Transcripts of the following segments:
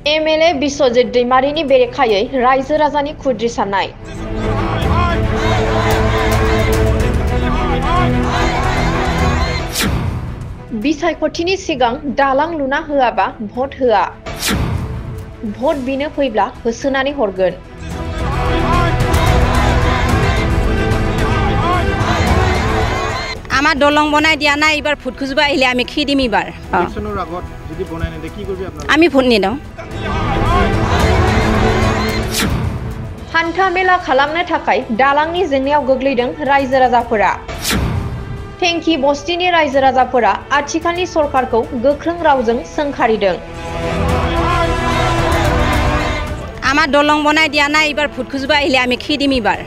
MLA Biswajit दैमारिनि बेरेखायै रायजो राजानि खुद्रि साननाय। बिसायख'थिनि सिगां दालां लुना होआबा भट होआ। भट बिनो फैब्ला होसोनानै हरगोन। আমার দলং বনাই দিয়া নাই, এবার ভোট খুঁজব আহিলে আমি খি দিম এবার। আমি ভোট নিদিওঁ। हान्था मेला खालामनो थाखाय दालांनि जेंनायाव गोग्लैदों रायजो राजाफोरा। टेंकी बस्तिनि रायजो राजाफोरा आथिखालनि सरकारखौ गोख्रों रावजों सोंखारिदों। আমার দলং বনাই দিয়া নাই, এবার ভোট খুঁজব আহিলে আমি খি দিম এবার।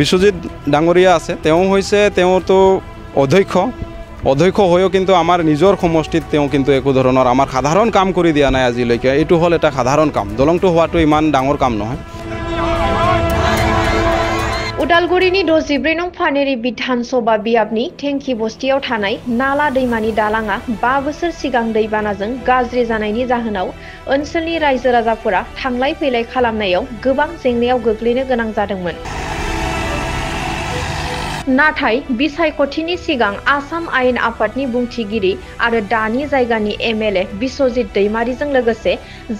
বিশ্বজিৎ ডাঙৰীয়া আছে, তেওঁ হৈছে তেওঁতো অধ্যক্ষ হৈও কিন্তু আমাৰ নিজৰ সমষ্টিত তেওঁ কিন্তু একো ধৰণৰ আমাৰ সাধাৰণ কাম কৰি দিয়া নাই আজিলৈকে। এইটো হ'ল এটা সাধাৰণ কাম, দলংটো হোৱাটো ইমান ডাঙৰ কাম নহয়। उदालगुरिनि 64 नं फानेरि विधानसभा बियाबनि टेंकी बस्तियाव थानाय नाला दैमानि दालाङा 5 बोसोर सिगां दैबानाजों गाज्रि जानायनि जाहोनाव ओनसोलनि रायजो राजाफोरा थांलाय फैलाय खालामनायाव गोबां जेंनायाव गोग्लैनो गोनां जादोंमोन। नाथाय बिसायख'थिनि सिगां आसाम आयेन आफादनि बुंथिगिरि आरो दानि जायगानि एमएलए बिश्वजित दैमारिजों लोगोसे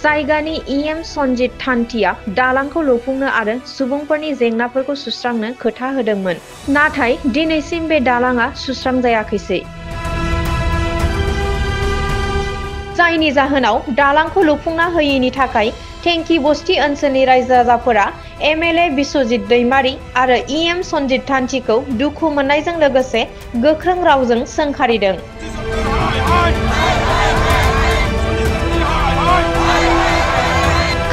जायगानि इएम सन्जित थान्थिया दालांखौ लुफुंनो आरो सुबुंफोरनि जेंनाफोरखौ सुस्रांनो खोथा होदोंमोन। नाथाय दिनैसिम बे दालाङा सुस्रांजायाखैसै। जायनि जाहोनाव दालांखौ लुफुंना होयैनि थाखाय टेंकी बस्ति ओनसोलनि रायजो राजाफोरा एमएलए बिश्वजित दैमारि आरो इएम सन्जित थान्थिखौ दुखु मोननायजों लोगोसे गोख्रों रावजों सोंखारिदों।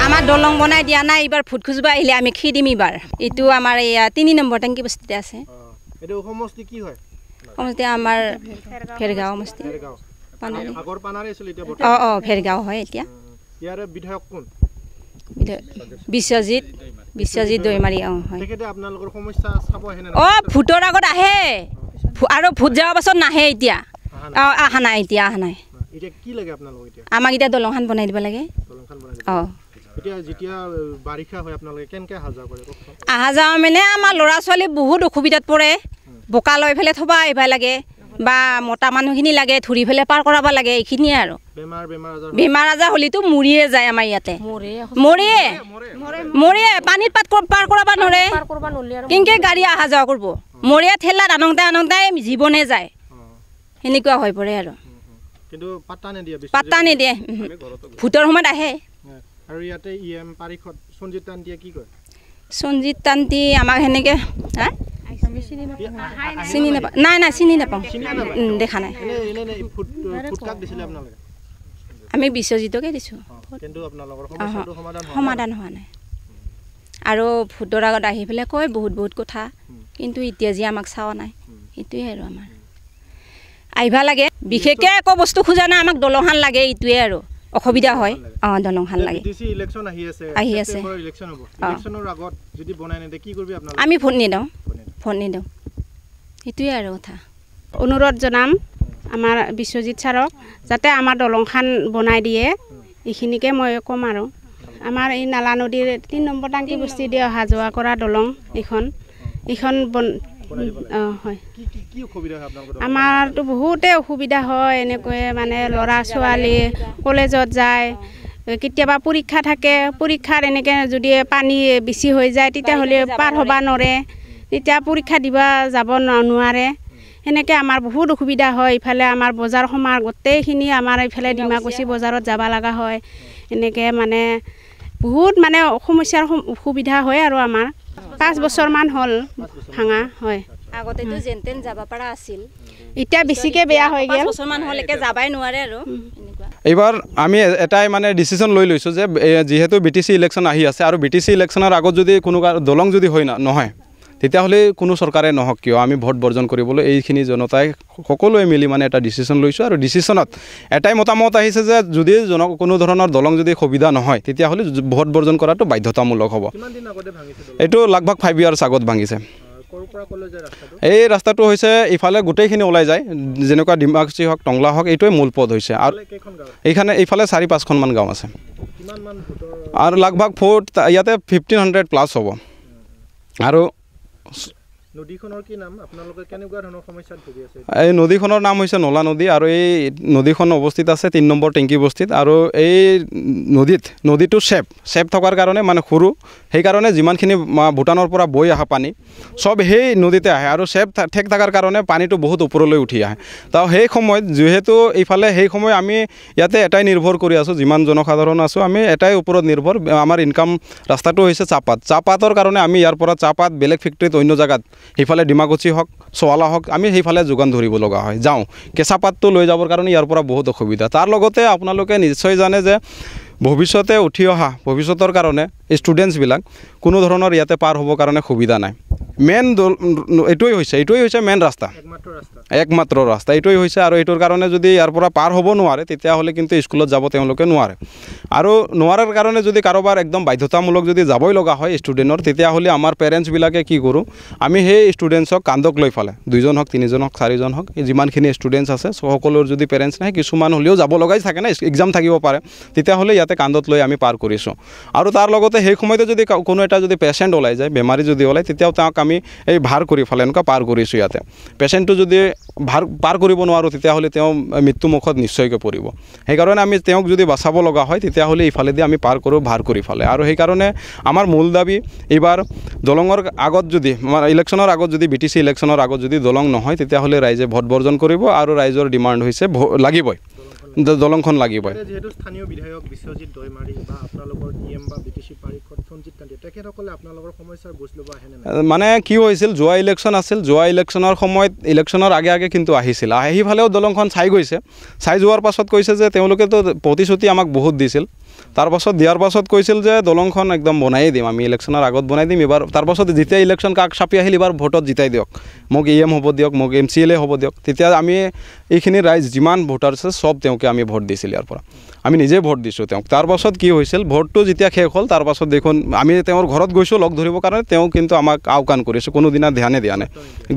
আমার দলং বনাই দিয়া নাই, এবার ভোট খুঁজব আহিলে আমি খি দিম এবার। এইটো আমার এই 3 নম্বৰ টেংকি বস্তিতে আছে। এটো সমষ্টি কি হয়? সমষ্টি আমাৰ ফেৰগাঁও সমষ্টি। আগৰ পানাৰে আছিল এতিয়া বৰ্তমান। ফেৰগাঁও হয় এতিয়া। ইয়াৰ বিধায়ক কোন? বিশ্বজিৎ দৈমাৰী হয়। তেখেতে আপোনালোকৰ সমস্যা চাব আহে না? ভোটৰ আগত আহে আৰু ভোট যোৱাৰ পাছত নাহে এতিয়া। আহা নাই এতিয়া, আহা নাই। এতিয়া কি লাগে আপোনালোক এতিয়া? আমাক এতিয়া দলংখন বনাই দিব লাগে। দলংখন বনাই দিব। এতিয়া যেতিয়া বাৰিষা হয় আপোনালোকে কেনকে হাজা কৰে কওকচোন? আহা যাওঁ মানে আমাৰ ল'ৰা ছোৱালী বহুত অসুবিধাত পৰে। বোকা লৈ ফেলে থবা আহিব লাগে বা মতা মানুহখিনি লাগে ধৰি ফেলে পাৰ কৰাব লাগে, এইখিনিয়ে আৰু। বেমাৰ আজাৰ হ'লেতো মৰিয়ে যায় আমাৰ ইয়াতে। মৰিয়ে পানীত পাৰ কৰাব নোৱাৰে। কেনেকৈ গাড়ী অহা যোৱা কৰিব? মৰিয়ে ঠেলাত আনংতে জীৱনে যায়, সেনেকুৱা হৈ পৰে আৰু। পাত্তা নিদিয়ে। ভোটৰ সময়ত আহে। আৰু ইয়াতে ইএম পাৰিষদ সঞ্জিত তান্তিয়ে কি কয়? সঞ্জিত তান্তি আমাক সেনেকৈ চিনি নাপাওঁ। নাই চিনি নাপাওঁ, দেখা নাই। আমি বিশ্বজিতকে দিছোঁ, সমাধান হোৱা নাই। আৰু ভোটৰ আগত আহি পেলাই কয় বহুত কথা, কিন্তু এতিয়া যে আমাক চাৱা নাই, সেইটোৱে আৰু আমাৰ আহিব লাগে। বিশেষকৈ একো বস্তু খোজা নাই, আমাক দলংখন লাগে, এইটোৱে আৰু অসুবিধা হয়। দলংখন লাগে। আমি ভোট নিদিওঁ, সেইটোৱে আৰু কথা। অনুৰোধ জনাম আমাৰ বিশ্বজিৎ ছাৰক যাতে আমাৰ দলংখন বনাই দিয়ে, এইখিনিকে মই ক'ম আৰু। আমাৰ এই নালা নদীৰ 3 নম্বৰ টাংকি বস্তি দিয়ে অহা যোৱা কৰা দলং এইখন হয়। আমাৰতো বহুতে অসুবিধা হয়, এনেকৈ মানে ল'ৰা ছোৱালী কলেজত যায়, কেতিয়াবা পৰীক্ষা থাকে, পৰীক্ষাৰ এনেকৈ যদি পানী বেছি হৈ যায় তেতিয়াহ'লে পাৰ হ'ব নোৱাৰে, তেতিয়া পৰীক্ষা দিব যাব নোৱাৰে। সেনেকৈ আমাৰ বহুত অসুবিধা হয়। ইফালে আমাৰ বজাৰ সমাৰ গোটেইখিনি আমাৰ ইফালে ডিমাকুচি বজাৰত যাব লগা হয়। এনেকৈ মানে বহুত মানে সমস্যাৰ অসুবিধা হয় আৰু আমাৰ। 5 বছৰমান হ'ল ভাঙা হয়। আগতেতো যেন তেন যাব পৰা আছিল, এতিয়া বেছিকৈ বেয়া হৈ গ'ল। 5 বছৰমান হ'ল একে যাবাই নোৱাৰে আৰু। এইবাৰ আমি এটাই মানে ডিচিশ্যন লৈ লৈছোঁ যে যিহেতু বিটিচি ইলেকশ্যন আহি আছে আৰু বিটিচি ইলেকশ্যনৰ আগত যদি কোনো দলং যদি নহয়, তেতিয়াহ'লে কোনো চৰকাৰে নহওক কিয় আমি ভোট বৰ্জন কৰিবলৈ এইখিনি জনতাই সকলোৱে মিলি মানে এটা ডিচিশ্যন লৈছোঁ। আৰু ডিচিশ্যনত এটাই মতামত আহিছে যে যদি কোনো ধৰণৰ দলং যদি সুবিধা নহয় তেতিয়াহ'লে ভোট বৰ্জন কৰাটো বাধ্যতামূলক হ'ব। এইটো লগভগ 5 ইয়াৰ্ছ আগত ভাঙিছে। ক'ৰ পৰা ক'লৈ যায় ৰাস্তাটো? এই ৰাস্তাটো হৈছে ইফালে গোটেইখিনি ওলাই যায়, যেনেকুৱা ডিমাকুচি হওক টংলা হওক, এইটোৱে মূল পথ হৈছে। আৰু কেইখন গাঁও? এইফালে 4-5খনমান গাঁও আছে কিমানমান ভোটৰ? আৰু লগভাগ ভোট ইয়াতে 1500 প্লাছ হ'ব। আৰু নদীখনৰ কি নাম? আপোনালোকে কেনেকুৱা ধৰণৰ সমস্যাত ভুগি আছে? এই নদীখনৰ নাম হৈছে নলা নদী, আৰু এই নদীখন অৱস্থিত আছে 3 নম্বৰ টেংকি বস্তিত। আৰু এই নদীটো চেপ থকাৰ কাৰণে মানে সৰু, সেইকাৰণে যিমানখিনি ভূটানৰ পৰা বৈ অহা পানী চব সেই নদীতে আহে, আৰু চেপ ঠেক থকাৰ কাৰণে পানীটো বহুত ওপৰলৈ উঠি আহে। তো সেই সময়ত যিহেতু এইফালে সেই সময় আমি ইয়াতে এটাই নিৰ্ভৰ কৰি আছোঁ, যিমান জনসাধাৰণ আছোঁ আমি এটাই ওপৰত নিৰ্ভৰ। আমাৰ ইনকাম ৰাস্তাটো হৈছে চাহপাতৰ কাৰণে আমি ইয়াৰ পৰা চাহপাত বেলেগ ফেক্টৰীত অন্য জেগাত সেইফালে ডিমাকুচি হওক চৱালা হওক আমি সেইফালে যোগান ধৰিব লগা হয়, যাওঁ। কেঁচা পাতটো লৈ যাবৰ কাৰণে ইয়াৰ পৰা বহুত অসুবিধা। তাৰ লগতে আপোনালোকে নিশ্চয় জানে যে ভৱিষ্যতে উঠি অহা ভৱিষ্যতৰ কাৰণে ষ্টুডেণ্টছবিলাক কোনো ধৰণৰ ইয়াতে পাৰ হ'বৰ কাৰণে সুবিধা নাই। মেইন এইটোৱেই হৈছে মেইন ৰাস্তা, একমাত্ৰ ৰাস্তা এইটোৱেই হৈছে। আৰু এইটোৰ কাৰণে যদি ইয়াৰ পৰা পাৰ হ'ব নোৱাৰে তেতিয়াহ'লে কিন্তু স্কুলত যাব তেওঁলোকে নোৱাৰে। আৰু নোৱাৰাৰ কাৰণে যদি কাৰোবাৰ একদম বাধ্যতামূলক যদি যাবই লগা হয় ষ্টুডেণ্টৰ, তেতিয়াহ'লে আমাৰ পেৰেণ্টছবিলাকে কি কৰোঁ, আমি সেই ষ্টুডেণ্টছক কান্ধক লৈ ফালে 2জন হওক 3জন হওক 4জন হওক, যিমানখিনি ষ্টুডেণ্টছ আছে সকলোৰ যদি পেৰেণ্টছ নাই, কিছুমান হ'লেও যাব লগাই থাকে না, এক্সাম থাকিব পাৰে, তেতিয়াহ'লে ইয়াতে কান্ধত লৈ আমি পাৰ কৰিছোঁ। আৰু তাৰ লগতে সেই সময়তে যদি কোনো এটা যদি পেচেণ্ট ওলাই যায়, বেমাৰী যদি ওলায়, তেতিয়াও তাক আমি এই ভাৰ কৰি ফালে এনেকুৱা পাৰ কৰিছোঁ ইয়াতে। পেচেণ্টটো যদি পাৰ কৰিব নোৱাৰোঁ তেতিয়াহ'লে তেওঁ মৃত্যুমুখত নিশ্চয়কৈ পৰিব। সেইকাৰণে আমি তেওঁক যদি বচাব লগা হয় তেতিয়াহ'লে ইফালেদি আমি পাৰ কৰোঁ ভাৰ কৰি ফালে। আৰু সেইকাৰণে আমাৰ মূল দাবী এইবাৰ দলঙৰ আগত যদি ইলেকশ্যনৰ আগত যদি BTC ইলেকশ্যনৰ আগত যদি দলং নহয় তেতিয়াহ'লে ৰাইজে ভোট বৰ্জন কৰিব। আৰু ৰাইজৰ ডিমাণ্ড হৈছে লাগিবই, দলংখন লাগিবই। যেহেতু স্থানীয় বিধায়ক বিশ্বজিৎ দৈমাৰী বা আপোনালোকৰ EM বা BTC পাৰিষদ সঞ্জিত কান্তি, তেখেতসকলে আপোনালোকৰ সমস্যাৰ বুজ ল'ব আহেনে নাই? মানে কি হৈছিল, যোৱা ইলেকশ্যনৰ সময়ত ইলেকশ্যনৰ আগে কিন্তু আহিছিল, সেইফালেও দলংখন চাই গৈছে। চাই যোৱাৰ পাছত কৈছে যে তেওঁলোকেতো প্ৰতিশ্ৰুতি আমাক বহুত দিছিল, তাৰপাছত দিয়াৰ পাছত কৈছিল যে দলংখন একদম বনায়েই দিম, আমি ইলেকশ্যনৰ আগত বনাই দিম এইবাৰ। তাৰপাছত যেতিয়া ইলেকশ্যন কাষ চাপি আহিল, এইবাৰ ভোটত জিতাই দিয়ক, মোক EM হ'ব দিয়ক, মোক MCLA হ'ব দিয়ক। তেতিয়া আমি এইখিনি ৰাইজ যিমান ভোটাৰ আছে চব তেওঁকে আমি ভোট দিছিল, ইয়াৰ পৰা আমি নিজে ভোট দিছোঁ তেওঁক। তাৰপাছত কি হৈছিল, ভোটটো যেতিয়া শেষ হ'ল তাৰপাছত দেখোন আমি তেওঁৰ ঘৰত গৈছোঁ লগ ধৰিবৰ কাৰণে, তেওঁ কিন্তু আমাক আওকাণ কৰিছোঁ, কোনোদিনা ধ্যানে দিয়া নাই,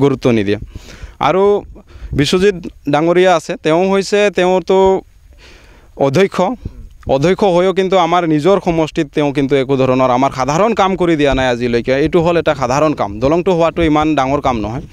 গুৰুত্ব নিদিয়ে। আৰু বিশ্বজিৎ ডাঙৰীয়া আছে, তেওঁতো অধ্যক্ষ হৈও কিন্তু আমাৰ নিজৰ সমষ্টিত তেওঁ কিন্তু একো ধৰণৰ আমাৰ সাধাৰণ কাম কৰি দিয়া নাই আজিলৈকে। এইটো হ'ল এটা সাধাৰণ কাম, দলংটো হোৱাটো ইমান ডাঙৰ কাম নহয়।